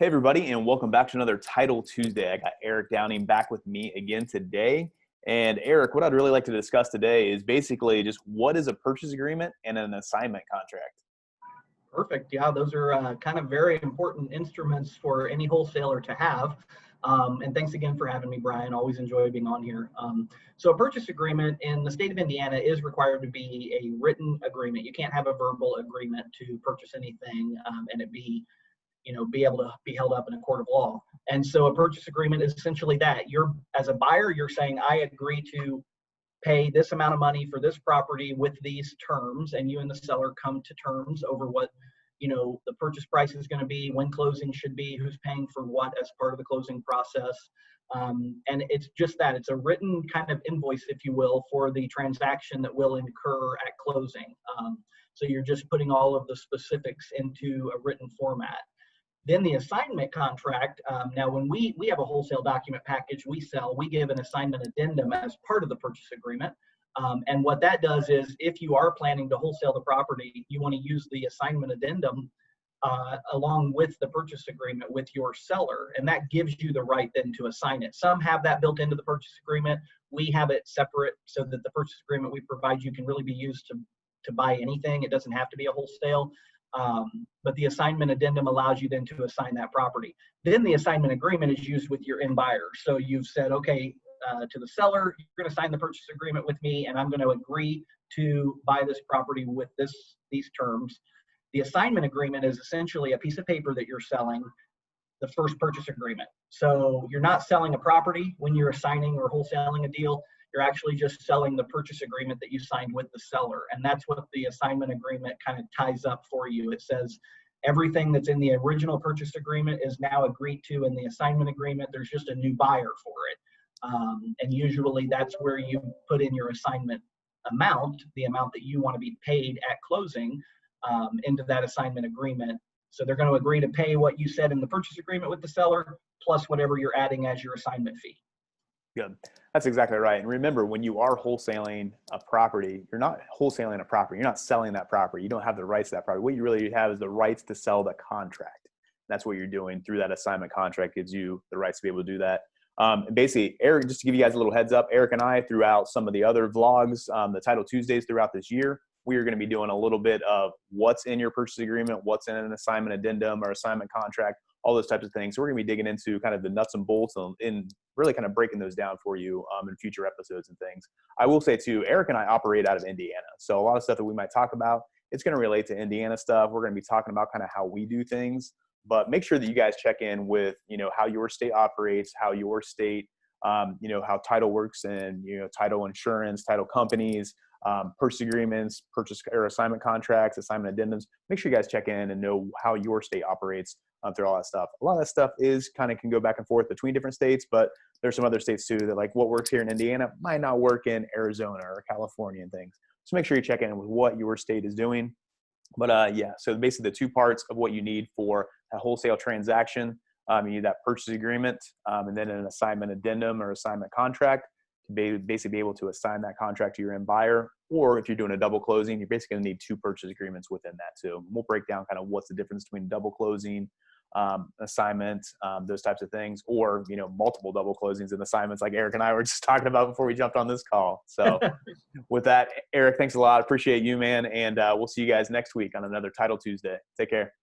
Hey, everybody, and welcome back to another Title Tuesday. I got Eric Downing back with me again today. And Eric, what I'd really like to discuss today is basically just what is a purchase agreement and an assignment contract. Perfect. Yeah, those are kind of very important instruments for any wholesaler to have. And thanks again for having me, Brian. Always enjoy being on here. So a purchase agreement in the state of Indiana is required to be a written agreement. You can't have a verbal agreement to purchase anything and it be able to be held up in a court of law. And so a purchase agreement is essentially that. You're, as a buyer, you're saying, I agree to pay this amount of money for this property with these terms, and you and the seller come to terms over what the purchase price is going to be, when closing should be, who's paying for what as part of the closing process. And it's just that. It's a written kind of invoice, if you will, for the transaction that will incur at closing. So you're just putting all of the specifics into a written format. Then the assignment contract. Now, when we have a wholesale document package we sell, we give an assignment addendum as part of the purchase agreement. And what that does is, if you are planning to wholesale the property, you want to use the assignment addendum along with the purchase agreement with your seller, and that gives you the right then to assign it. Some have that built into the purchase agreement. We have it separate so that the purchase agreement we provide you can really be used to buy anything. It doesn't have to be a wholesale. But the assignment addendum allows you then to assign that property. Then the assignment agreement is used with your end buyer. So you've said, okay, to the seller, you're going to sign the purchase agreement with me, and I'm going to agree to buy this property with these terms. The assignment agreement is essentially a piece of paper that you're selling the first purchase agreement. So you're not selling a property when you're assigning or wholesaling a deal. You're actually just selling the purchase agreement that you signed with the seller. And that's what the assignment agreement kind of ties up for you. It says everything that's in the original purchase agreement is now agreed to in the assignment agreement. There's just a new buyer for it. And usually that's where you put in your assignment amount, the amount that you want to be paid at closing, into that assignment agreement. So they're going to agree to pay what you said in the purchase agreement with the seller, plus whatever you're adding as your assignment fee. Good. That's exactly right. And remember, when you are wholesaling a property, you're not wholesaling a property. You're not selling that property. You don't have the rights to that property. What you really have is the rights to sell the contract. That's what you're doing through that assignment contract. Gives you the rights to be able to do that. And basically, Eric, just to give you guys a little heads up, Eric and I, throughout some of the other vlogs, the Title Tuesdays throughout this year, we are going to be doing a little bit of what's in your purchase agreement, what's in an assignment addendum or assignment contract, all those types of things. So we're going to be digging into kind of the nuts and bolts and really kind of breaking those down for you in future episodes and things. I will say too, Eric and I operate out of Indiana. So a lot of stuff that we might talk about, it's going to relate to Indiana stuff. We're going to be talking about kind of how we do things, but make sure that you guys check in with, how your state operates, how your state, how title works and, title insurance, title companies, purchase agreements, purchase or assignment contracts, assignment addendums. Make sure you guys check in and know how your state operates through all that stuff. A lot of that stuff can go back and forth between different states, but there's some other states too that like what works here in Indiana might not work in Arizona or California and things. So make sure you check in with what your state is doing. But so basically the two parts of what you need for a wholesale transaction, you need that purchase agreement and then an assignment addendum or assignment contract to basically be able to assign that contract to your end buyer. Or if you're doing a double closing, you're basically going to need two purchase agreements within that too. We'll break down kind of what's the difference between double closing, assignment, those types of things, or, multiple double closings and assignments like Eric and I were just talking about before we jumped on this call. So with that, Eric, thanks a lot. Appreciate you, man. And we'll see you guys next week on another Title Tuesday. Take care.